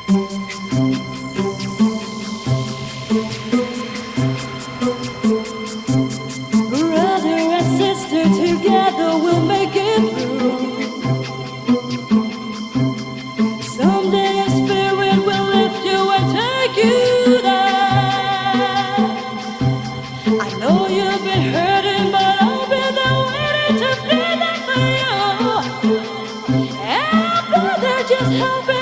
Brother and sister, together we'll make it through. Someday a spirit will lift you and take you there. I know you've been hurting, but I'll be there waiting to be there for you. And brother, just help me.